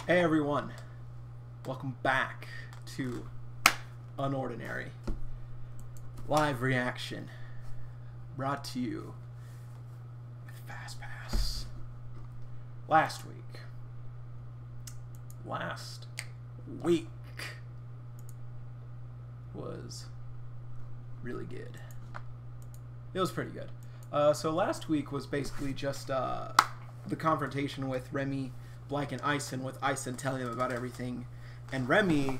Hey everyone, welcome back to UnOrdinary live reaction brought to you with FastPass. Last week was really good. It was pretty good. So last week was basically just the confrontation with Remi, Blake, and Ison, with Ison telling him about everything, and Remi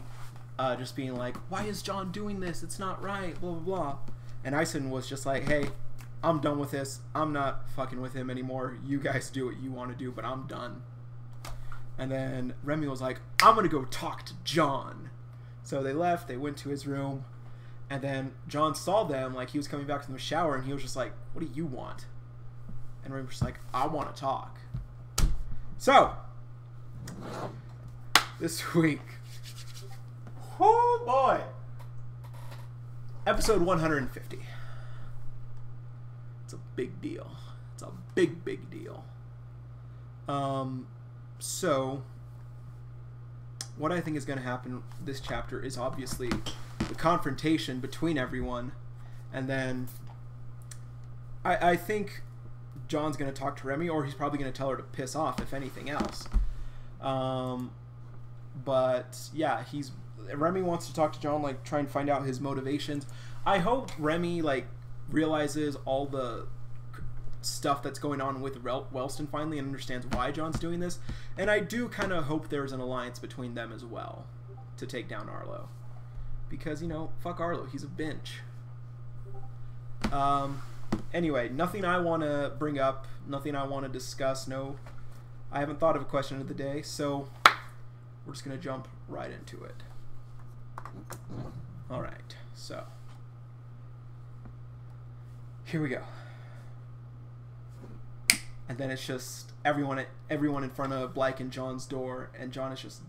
just being like, why is John doing this? It's not right, blah, blah, blah. And Ison was just like, hey, I'm done with this. I'm not fucking with him anymore. You guys do what you want to do, but I'm done. And then Remi was like, I'm going to go talk to John. So they left. They went to his room. And then John saw them, like he was coming back from the shower, and he was just like, what do you want? And Remi was just like, I want to talk. So, this week, oh boy, episode 150. It's a big deal. It's a big, big deal. So, what I think is going to happen this chapter is obviously the confrontation between everyone, and then I think John's going to talk to Remi, or he's probably going to tell her to piss off, if anything else. But yeah, Remi wants to talk to John, like try and find out his motivations. I hope Remi like realizes all the stuff that's going on with Wellston finally and understands why John's doing this. And I do kind of hope there's an alliance between them as well to take down Arlo, because, you know, fuck Arlo, he's a bench. Anyway, nothing I want to bring up, nothing I want to discuss. No, I haven't thought of a question of the day, so we're just going to jump right into it. Alright, so here we go. And then it's just everyone in front of Blake and John's door, and John is just ...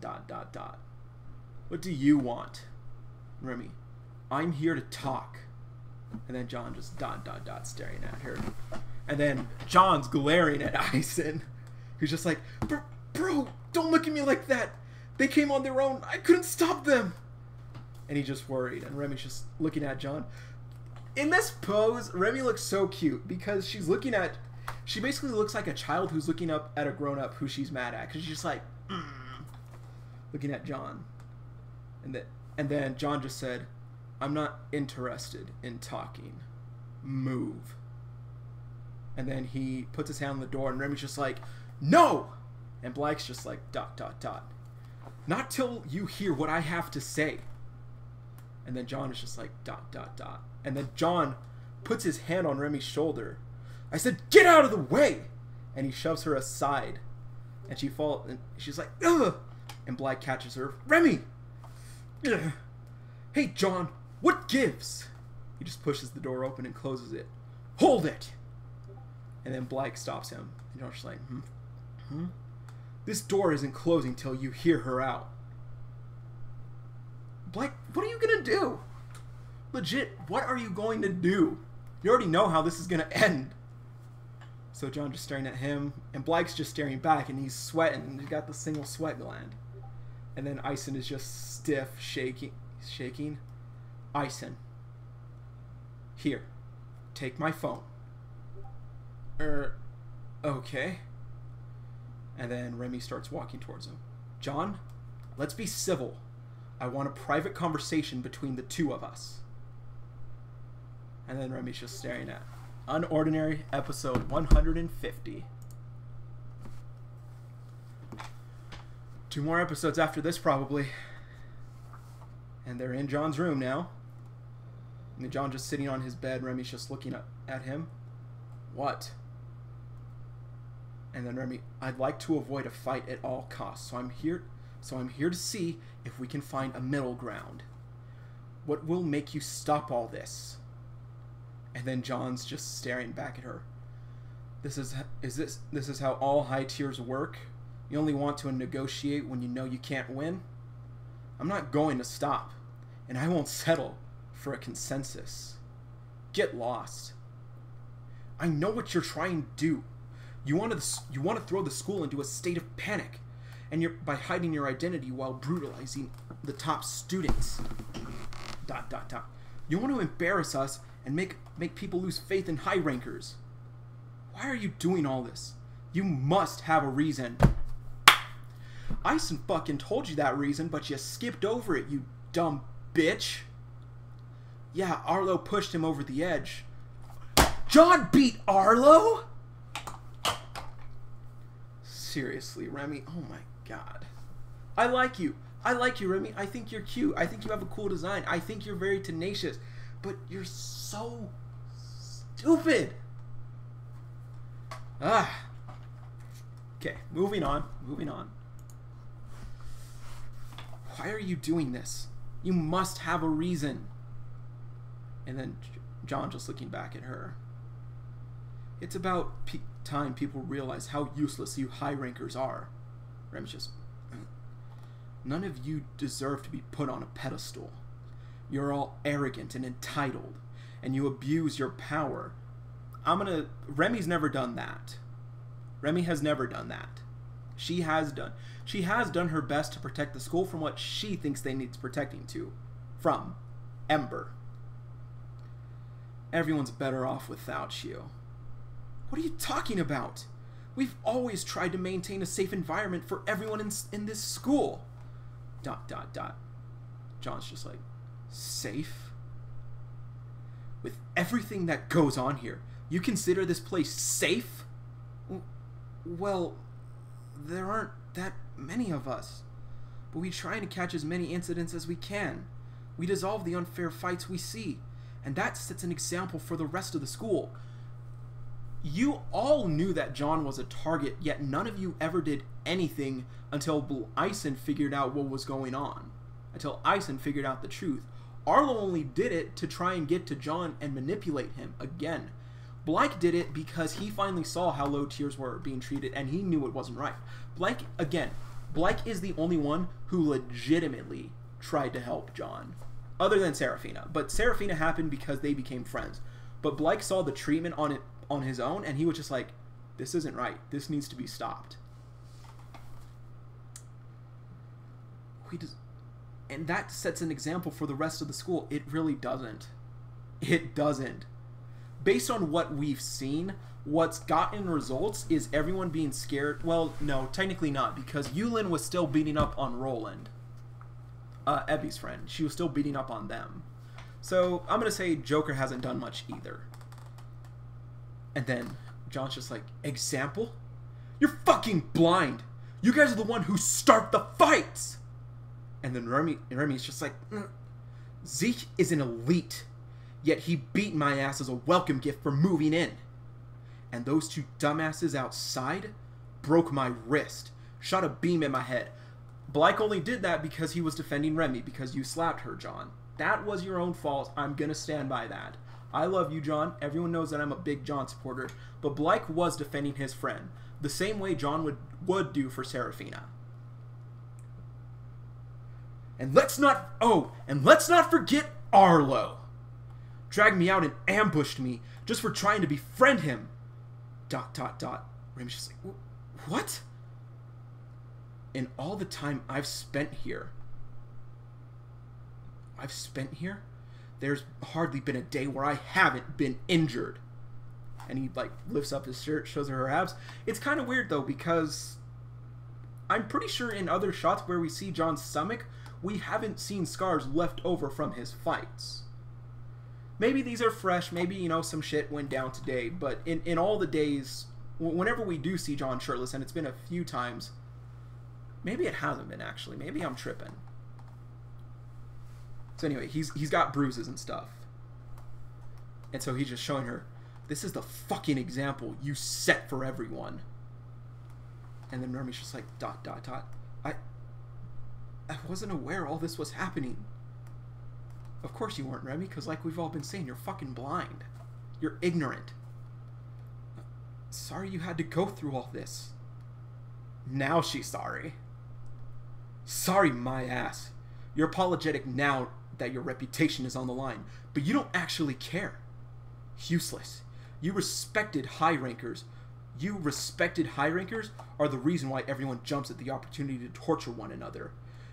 What do you want? Remi, I'm here to talk. And then John just ... staring at her. And then John's glaring at Ison, who's just like, bro, don't look at me like that. They came on their own. I couldn't stop them. And he's just worried. And Remi's just looking at John. In this pose, Remi looks so cute because she's looking at... She basically looks like a child who's looking up at a grown-up who she's mad at. Because she's just like... looking at John. And then John just said, I'm not interested in talking. Move. And then he puts his hand on the door, and Remi's just like, no! And Blake's just like, ... Not till you hear what I have to say. And then John is just like, ... And then John puts his hand on Remi's shoulder. I said, get out of the way! And he shoves her aside. And she falls, and she's like, ugh! And Blake catches her. Remi! Ugh. Hey, John, what gives? He just pushes the door open and closes it. Hold it! And then Blake stops him. And John's just like, This door isn't closing till you hear her out. Blake, what are you gonna do? Legit, what are you going to do? You already know how this is gonna end. So John just staring at him, and Blake's just staring back, and he's sweating, and he's got the single sweat gland. And then Ison is just stiff, shaking. Ison, here, take my phone. Okay. And then Remi starts walking towards him. John, let's be civil. I want a private conversation between the two of us. And then Remi's just staring at UnOrdinary episode 150. 2 more episodes after this, probably. And they're in John's room now. And then John just sitting on his bed. Remi's just looking at him. What? And then Remi, I'd like to avoid a fight at all costs. So I'm here to see if we can find a middle ground. What will make you stop all this? And then John's just staring back at her. This is how all high tiers work? You only want to negotiate when you know you can't win? I'm not going to stop, and I won't settle for a consensus. Get lost. I know what you're trying to do. You want to throw the school into a state of panic, and by hiding your identity while brutalizing the top students. ... You want to embarrass us and make people lose faith in high rankers. Why are you doing all this? You must have a reason. Ison fucking told you that reason, but you skipped over it, you dumb bitch. Yeah, Arlo pushed him over the edge. John beat Arlo? Seriously, Remi. Oh my god. I like you. I like you, Remi. I think you're cute. I think you have a cool design. I think you're very tenacious. But you're so stupid. Ah. Okay, moving on. Moving on. Why are you doing this? You must have a reason. And then John just looking back at her. It's about time people realize how useless you high rankers are. Rem's just... None of you deserve to be put on a pedestal. You're all arrogant and entitled, and you abuse your power. Remi's never done that. Remi has never done that. She has done her best to protect the school from what she thinks they need protecting from Ember. Everyone's better off without you. What are you talking about? We've always tried to maintain a safe environment for everyone in this school. ... John's just like, safe? With everything that goes on here, you consider this place safe? Well, there aren't that many of us, but we try to catch as many incidents as we can. We dissolve the unfair fights we see, and that sets an example for the rest of the school. You all knew that John was a target, yet none of you ever did anything until Ison figured out what was going on. Until Ison figured out the truth. Arlo only did it to try and get to John and manipulate him again. Blyke did it because he finally saw how low tiers were being treated and he knew it wasn't right. Blyke is the only one who legitimately tried to help John. Other than Seraphina. But Seraphina happened because they became friends. But Blyke saw the treatment on his own and he was just like, this isn't right. This needs to be stopped. And that sets an example for the rest of the school. It really doesn't. It doesn't. Based on what we've seen, what's gotten results is everyone being scared. Well, no, technically not, because Yulin was still beating up on Roland, Ebby's friend. She was still beating up on them. So I'm going to say Joker hasn't done much either. And then John's just like, example? You're fucking blind. You guys are the one who start the fights. And then Remi's just like, Zeke is an elite, yet he beat my ass as a welcome gift for moving in. And those two dumbasses outside broke my wrist, shot a beam in my head. Blyke only did that because he was defending Remi, because you slapped her, John. That was your own fault. I'm gonna stand by that. I love you, John. Everyone knows that I'm a big John supporter, but Blyke was defending his friend, the same way John would do for Seraphina. And let's not forget Arlo. Dragged me out and ambushed me just for trying to befriend him. ... Remi's just like, what? In all the time I've spent here, there's hardly been a day where I haven't been injured. And he like lifts up his shirt, shows her abs. It's kind of weird though, because I'm pretty sure in other shots where we see John's stomach, we haven't seen scars left over from his fights. Maybe these are fresh, maybe, you know, some shit went down today, but in all the days, whenever we do see John shirtless, and it's been a few times, maybe it hasn't been actually, maybe I'm tripping. So anyway, he's got bruises and stuff. And so he's just showing her, this is the fucking example you set for everyone. And then Remi's just like, ... I wasn't aware all this was happening. Of course you weren't, Remi, because like we've all been saying, you're fucking blind. You're ignorant. Sorry you had to go through all this. Now she's sorry. Sorry, my ass. You're apologetic now that your reputation is on the line, but you don't actually care. Useless. You respected high rankers, You respected high-rankers are the reason why everyone jumps at the opportunity to torture one another.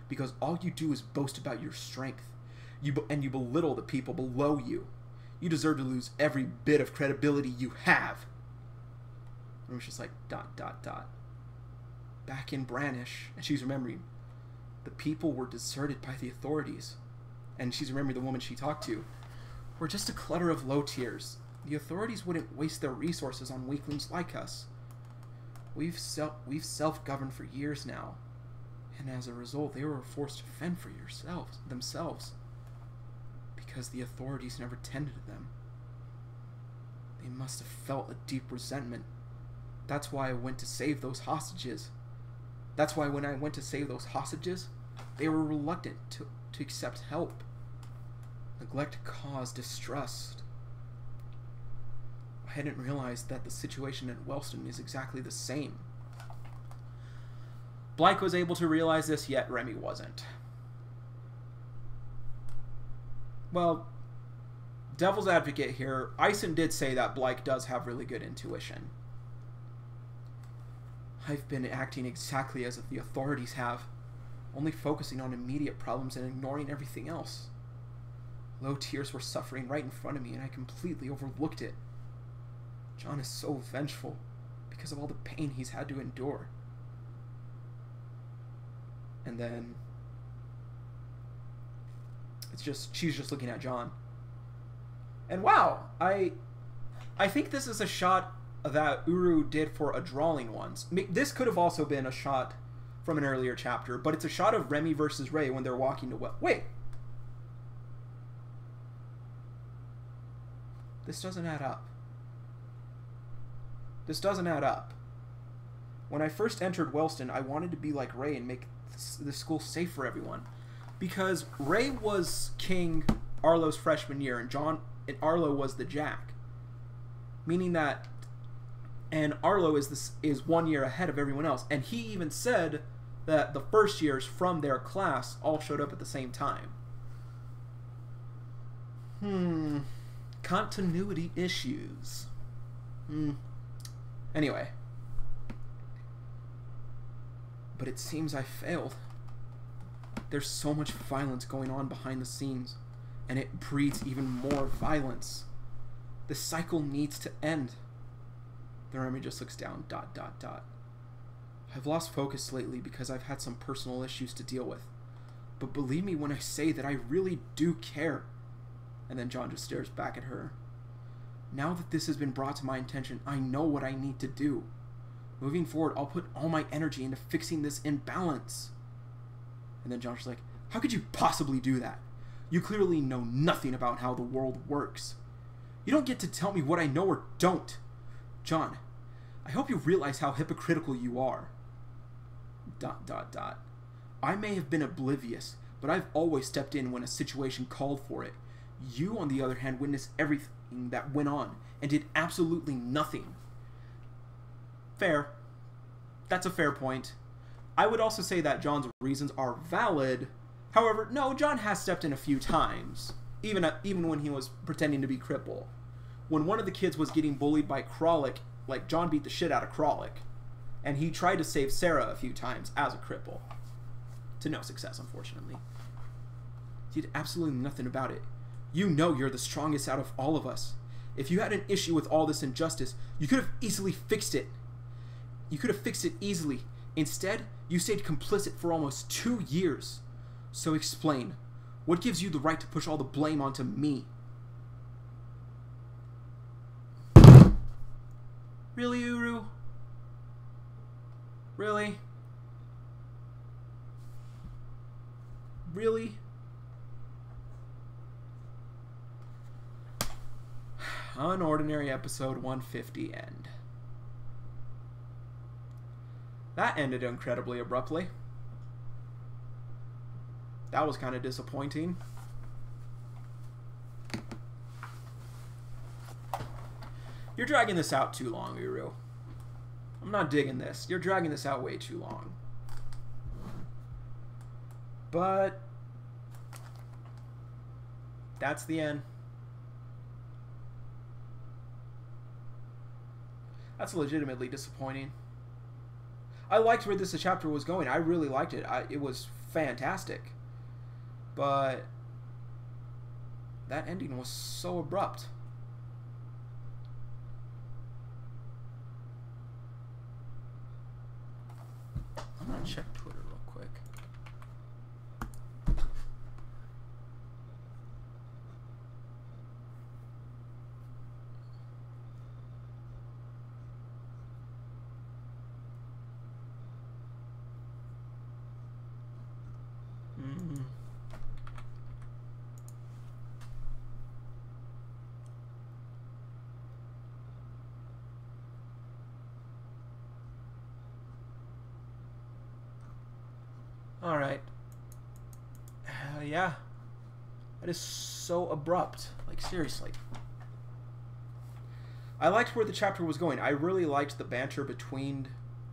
Because all you do is boast about your strength. And you belittle the people below you. You deserve to lose every bit of credibility you have. And it was just like, ... Back in Brannish, and she's remembering, the people were deserted by the authorities. And she's remembering the woman she talked to. We're just a clutter of low tiers. The authorities wouldn't waste their resources on weaklings like us. We've self-governed for years now. And as a result, they were forced to fend for themselves. Because the authorities never tended to them. They must have felt a deep resentment. That's why I went to save those hostages. That's why when I went to save those hostages, they were reluctant to accept help. Neglect caused distrust. I hadn't realized that the situation at Wellston is exactly the same. Blyke was able to realize this, yet Remi wasn't. Well, devil's advocate here, Ison did say that Blyke does have really good intuition. I've been acting exactly as the authorities have, only focusing on immediate problems and ignoring everything else. Low tiers were suffering right in front of me, and I completely overlooked it. John is so vengeful because of all the pain he's had to endure. And then she's just looking at John. And wow, I think this is a shot that Uru did for a drawing once. This could have also been a shot from an earlier chapter, but it's a shot of Remi versus Ray when they're walking to Wait. This doesn't add up. This doesn't add up. When I first entered Wellston, I wanted to be like Ray and make the school safe for everyone. Because Ray was King Arlo's freshman year, and Arlo was the Jack. Meaning that, and Arlo is 1 year ahead of everyone else. And he even said that the first years from their class all showed up at the same time. Continuity issues. Anyway. But it seems I failed. There's so much violence going on behind the scenes, and it breeds even more violence. The cycle needs to end. The Remi just looks down, ... I've lost focus lately because I've had some personal issues to deal with. But believe me when I say that I really do care. And then John just stares back at her. Now that this has been brought to my attention, I know what I need to do. Moving forward, I'll put all my energy into fixing this imbalance. And then John's like, how could you possibly do that? You clearly know nothing about how the world works. You don't get to tell me what I know or don't. John, I hope you realize how hypocritical you are. ... I may have been oblivious, but I've always stepped in when a situation called for it. You, on the other hand, witnessed everything that went on and did absolutely nothing. Fair. That's a fair point. I would also say that John's reasons are valid. However, no, John has stepped in a few times, even when he was pretending to be cripple. When one of the kids was getting bullied by Kralik, like, John beat the shit out of Kralik. And he tried to save Sarah a few times as a cripple. To no success, unfortunately. He did absolutely nothing about it. You know you're the strongest out of all of us. If you had an issue with all this injustice, you could have easily fixed it. You could have fixed it easily. Instead, you stayed complicit for almost 2 years. So explain, what gives you the right to push all the blame onto me? Really, Uru? Really? Really? UnOrdinary episode 150 end. That ended incredibly abruptly. That was kind of disappointing. You're dragging this out too long, Uru. I'm not digging this. You're dragging this out way too long. But that's the end. That's legitimately disappointing. I liked where this chapter was going. I really liked it. It was fantastic. But that ending was so abrupt. I'm gonna check Twitter real quick. Alright. Yeah. That is so abrupt. Like, seriously. I liked where the chapter was going. I really liked the banter between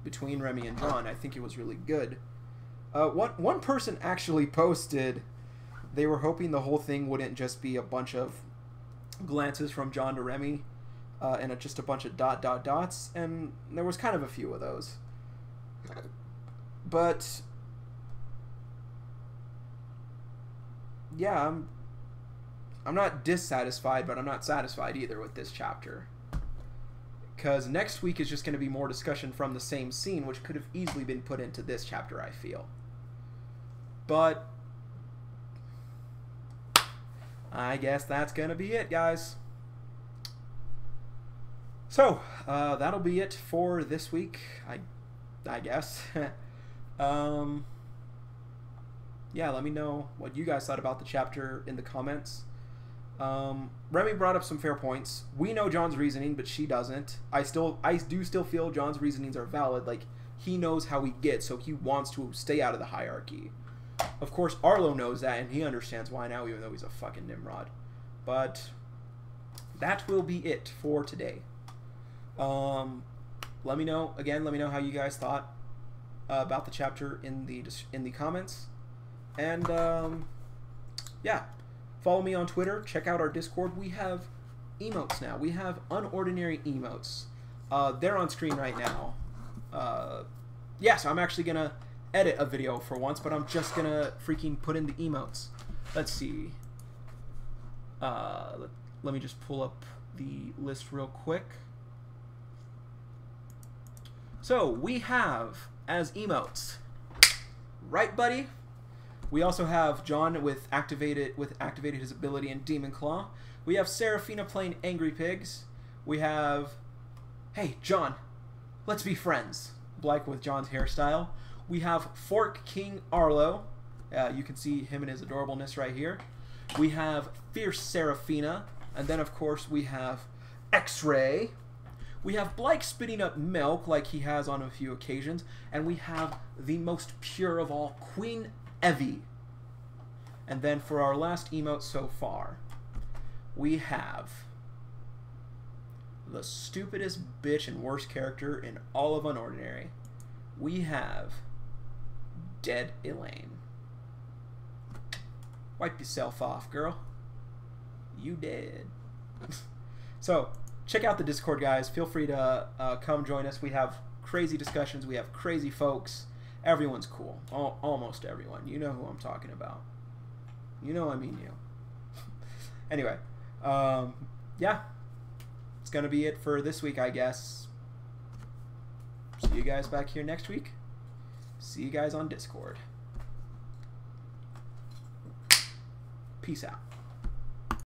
Remi and John. I think it was really good. One person actually posted they were hoping the whole thing wouldn't just be a bunch of glances from John to Remi and just a bunch of dots, and there was kind of a few of those. But yeah, I'm not dissatisfied, but I'm not satisfied either with this chapter. Because next week is just going to be more discussion from the same scene, which could have easily been put into this chapter, I feel. But I guess that's going to be it, guys. So, that'll be it for this week, I guess. Yeah, let me know what you guys thought about the chapter in the comments. Remi brought up some fair points. We know John's reasoning, but she doesn't. I do still feel John's reasonings are valid. Like, he knows how he gets, so he wants to stay out of the hierarchy. Of course, Arlo knows that, and he understands why now, even though he's a fucking Nimrod. But that will be it for today. Let me know how you guys thought about the chapter in the comments. And yeah, follow me on Twitter. Check out our Discord. We have emotes now. We have UnOrdinary emotes. They're on screen right now. Yeah, so I'm actually gonna edit a video for once, but I'm just gonna freaking put in the emotes. Let's see. Let me just pull up the list real quick. So we have as emotes, right, buddy? We also have John with activated his ability in Demon Claw. We have Seraphina playing Angry Pigs. We have, hey John, let's be friends. Blake with John's hairstyle. We have Fork King Arlo. You can see him in his adorableness right here. We have Fierce Seraphina, and then of course we have X-Ray. We have Blake spitting up milk like he has on a few occasions, and we have the most pure of all, Queen Evie. And then for our last emote so far, we have the stupidest bitch and worst character in all of UnOrdinary. We have Dead Elaine. Wipe yourself off, girl. You dead. So, check out the Discord, guys. Feel free to come join us. We have crazy discussions. We have crazy folks. Everyone's cool. Almost everyone. You know who I'm talking about. You know I mean you. Anyway, yeah. It's going to be it for this week, I guess. See you guys back here next week. See you guys on Discord. Peace out.